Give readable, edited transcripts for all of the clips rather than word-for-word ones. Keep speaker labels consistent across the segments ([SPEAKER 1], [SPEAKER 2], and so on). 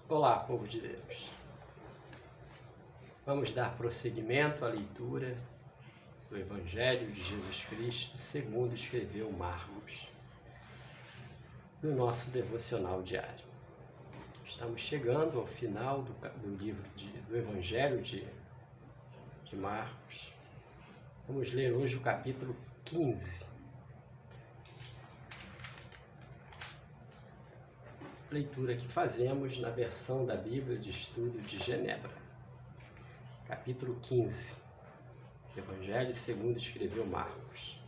[SPEAKER 1] Olá, povo de Deus. Vamos dar prosseguimento à leitura do Evangelho de Jesus Cristo, segundo escreveu Marcos, no nosso devocional diário. Estamos chegando ao final do livro do Evangelho de Marcos. Vamos ler hoje o capítulo 15. Leitura que fazemos na versão da Bíblia de Estudo de Genebra. Capítulo 15. Evangelho segundo escreveu Marcos.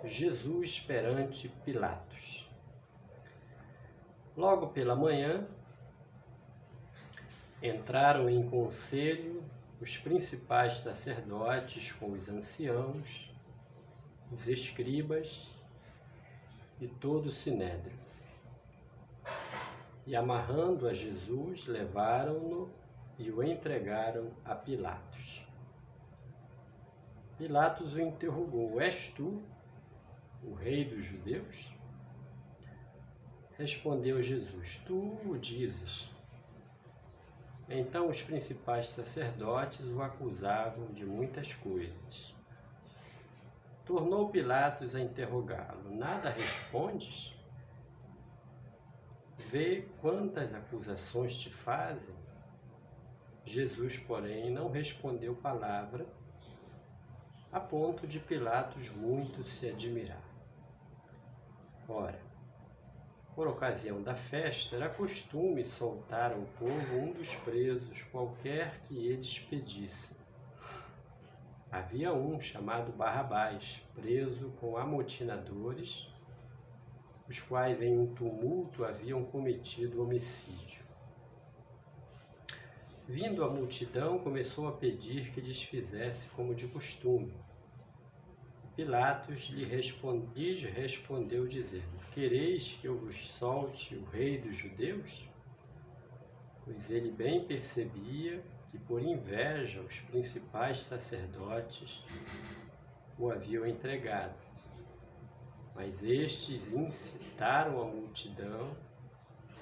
[SPEAKER 1] Jesus perante Pilatos. Logo pela manhã, entraram em conselho os principais sacerdotes com os anciãos, os escribas e todo o sinédrio. E amarrando a Jesus, levaram-no e o entregaram a Pilatos. Pilatos o interrogou: És tu o rei dos judeus? Respondeu Jesus: Tu o dizes. Então os principais sacerdotes o acusavam de muitas coisas. Tornou Pilatos a interrogá-lo: Nada respondes? Vê quantas acusações te fazem. Jesus, porém, não respondeu palavra, a ponto de Pilatos muito se admirar. Ora, por ocasião da festa, era costume soltar ao povo um dos presos, qualquer que eles pedissem. Havia um chamado Barrabás, preso com amotinadores, os quais em um tumulto haviam cometido homicídio. Vindo a multidão, começou a pedir que lhes fizesse como de costume. Pilatos lhes respondeu, dizendo: Quereis que eu vos solte o rei dos judeus? Pois ele bem percebia que, por inveja, os principais sacerdotes o haviam entregado. Mas estes incitaram a multidão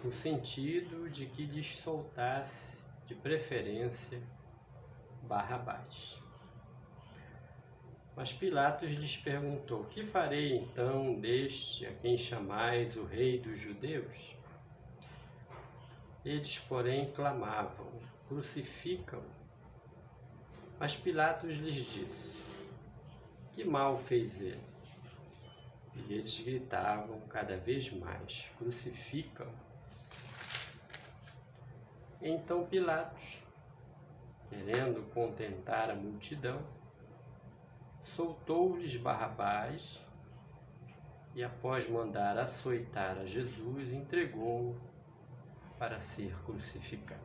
[SPEAKER 1] no sentido de que lhes soltasse, de preferência, Barrabás. Mas Pilatos lhes perguntou: Que farei então deste a quem chamais o rei dos judeus? Eles, porém, clamavam: Crucificam. Mas Pilatos lhes disse: Que mal fez ele? E eles gritavam cada vez mais: Crucificam. Então Pilatos, querendo contentar a multidão, soltou-lhes Barrabás e, após mandar açoitar a Jesus, entregou-o para ser crucificado.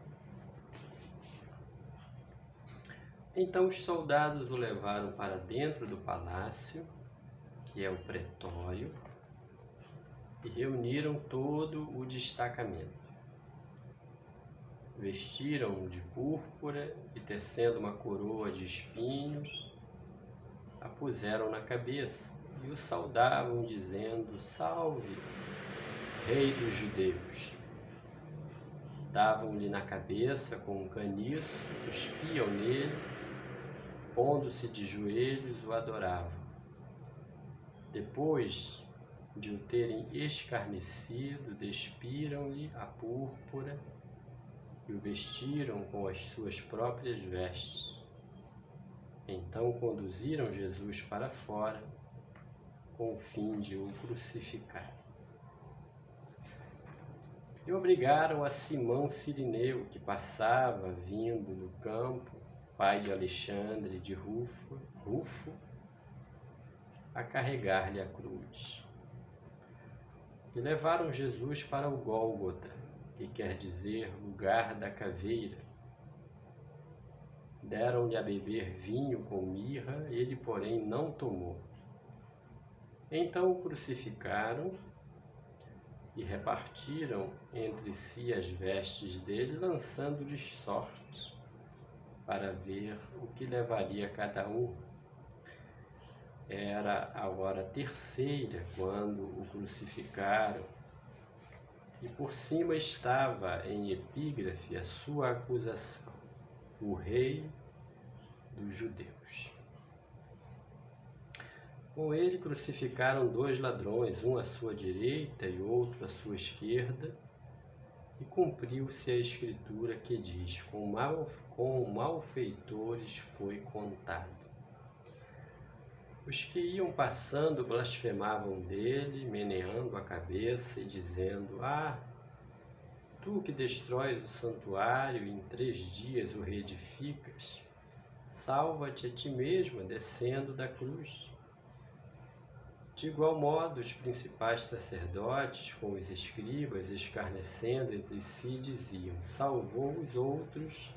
[SPEAKER 1] Então os soldados o levaram para dentro do palácio, que é o pretório, e reuniram todo o destacamento. Vestiram-o de púrpura e, tecendo uma coroa de espinhos, a puseram na cabeça e o saudavam, dizendo: Salve, Rei dos Judeus! Davam-lhe na cabeça com um caniço, cuspiam nele, pondo-se de joelhos, o adoravam. Depois de o terem escarnecido, despiram-lhe a púrpura e o vestiram com as suas próprias vestes. Então conduziram Jesus para fora, com o fim de o crucificar. E obrigaram a Simão Cirineu, que passava vindo do campo, pai de Alexandre de Rufo, a carregar-lhe a cruz. E levaram Jesus para o Gólgota, que quer dizer lugar da caveira. Deram-lhe a beber vinho com mirra, ele, porém, não tomou. Então o crucificaram e repartiram entre si as vestes dele, lançando-lhes sortes, para ver o que levaria cada um. Era a hora terceira quando o crucificaram, e por cima estava em epígrafe a sua acusação: o Rei dos Judeus. Com ele crucificaram 2 ladrões, um à sua direita e outro à sua esquerda, e cumpriu-se a escritura que diz: com malfeitores foi contado. Os que iam passando blasfemavam dele, meneando a cabeça e dizendo: Ah, tu que destróis o santuário e em 3 dias o reedificas, salva-te a ti mesma descendo da cruz. De igual modo, os principais sacerdotes, com os escribas, escarnecendo entre si, diziam: salvou os outros,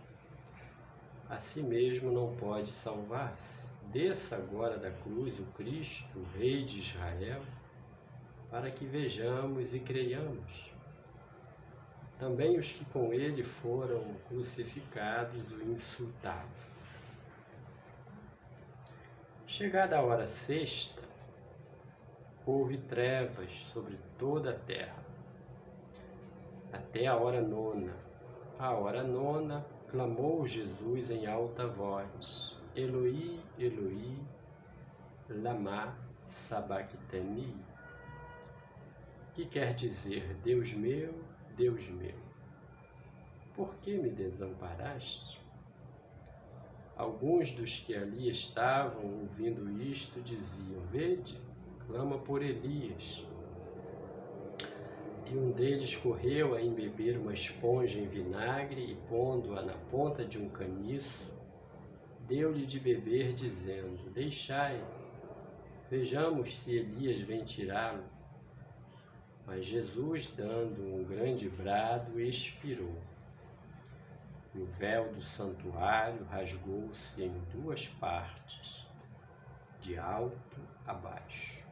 [SPEAKER 1] a si mesmo não pode salvar-se. Desça agora da cruz o Cristo, o Rei de Israel, para que vejamos e creiamos. Também os que com ele foram crucificados o insultavam. Chegada a hora sexta, houve trevas sobre toda a terra, até a hora nona. À hora nona, clamou Jesus em alta voz: Eloi, Eloi, lama sabachthani, que quer dizer: Deus meu, por que me desamparaste? Alguns dos que ali estavam, ouvindo isto, diziam: vede, clama por Elias. E um deles correu a embeber uma esponja em vinagre e, pondo-a na ponta de um caniço, deu-lhe de beber, dizendo: deixai, vejamos se Elias vem tirá-lo. Mas Jesus, dando um grande brado, expirou. E o véu do santuário rasgou-se em 2 partes, de alto a baixo.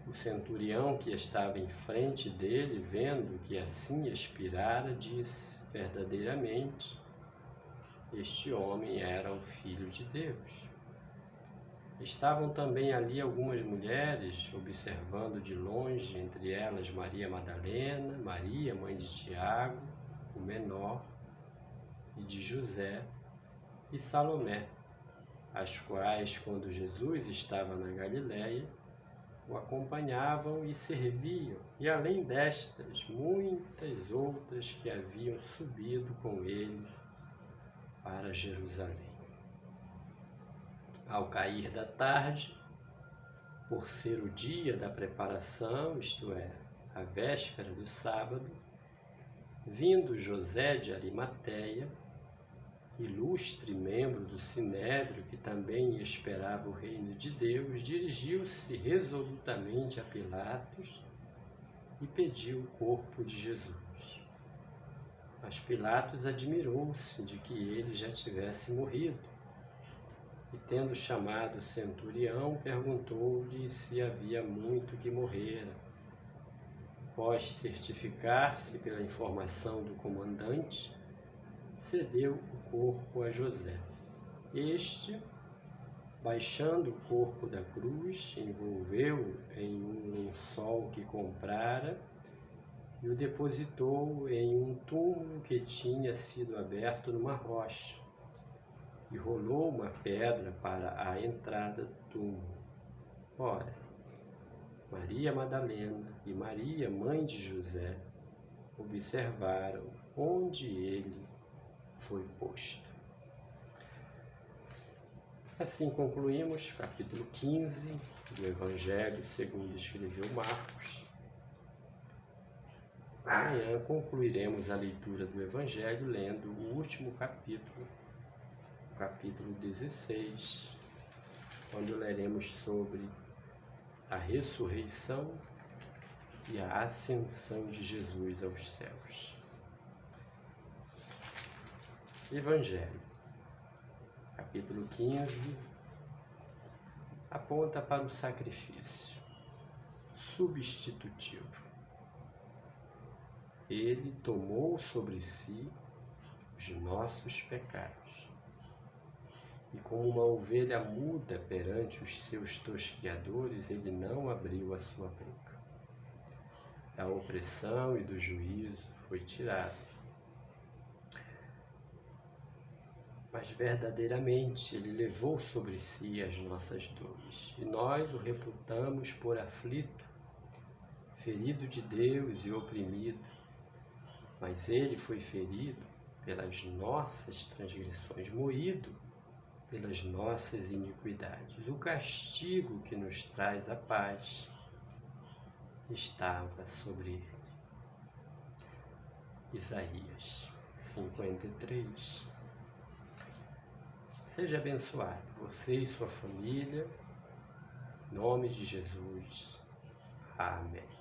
[SPEAKER 1] O centurião que estava em frente dele, vendo que assim expirara, disse: verdadeiramente, este homem era o Filho de Deus. Estavam também ali algumas mulheres, observando de longe, entre elas Maria Madalena, Maria, mãe de Tiago, o menor, e de José, e Salomé, as quais, quando Jesus estava na Galiléia, o acompanhavam e serviam, e além destas, muitas outras que haviam subido com ele para Jerusalém. Ao cair da tarde, por ser o dia da preparação, isto é, a véspera do sábado, vindo José de Arimateia, ilustre membro do Sinédrio, que também esperava o reino de Deus, dirigiu-se resolutamente a Pilatos e pediu o corpo de Jesus. Mas Pilatos admirou-se de que ele já tivesse morrido, e tendo chamado o centurião, perguntou-lhe se havia muito que morrera. Após certificar-se pela informação do comandante, cedeu o corpo a José. Este, baixando o corpo da cruz, envolveu-o em um lençol que comprara e o depositou em um túmulo que tinha sido aberto numa rocha, e rolou uma pedra para a entrada do túmulo. Ora, Maria Madalena e Maria, mãe de José, observaram onde ele foi posto. Assim concluímos capítulo 15 do Evangelho segundo escreveu Marcos. Amanhã concluiremos a leitura do Evangelho lendo o último capítulo, o capítulo 16, quando leremos sobre a ressurreição e a ascensão de Jesus aos céus. Evangelho, capítulo 15, aponta para o sacrifício substitutivo. Ele tomou sobre si os nossos pecados, e como uma ovelha muda perante os seus tosqueadores, ele não abriu a sua boca. da opressão e do juízo foi tirado. Mas verdadeiramente Ele levou sobre si as nossas dores, e nós o reputamos por aflito, ferido de Deus e oprimido. Mas Ele foi ferido pelas nossas transgressões, moído pelas nossas iniquidades. O castigo que nos traz a paz estava sobre Ele. Isaías 53. Seja abençoado, você e sua família, em nome de Jesus. Amém.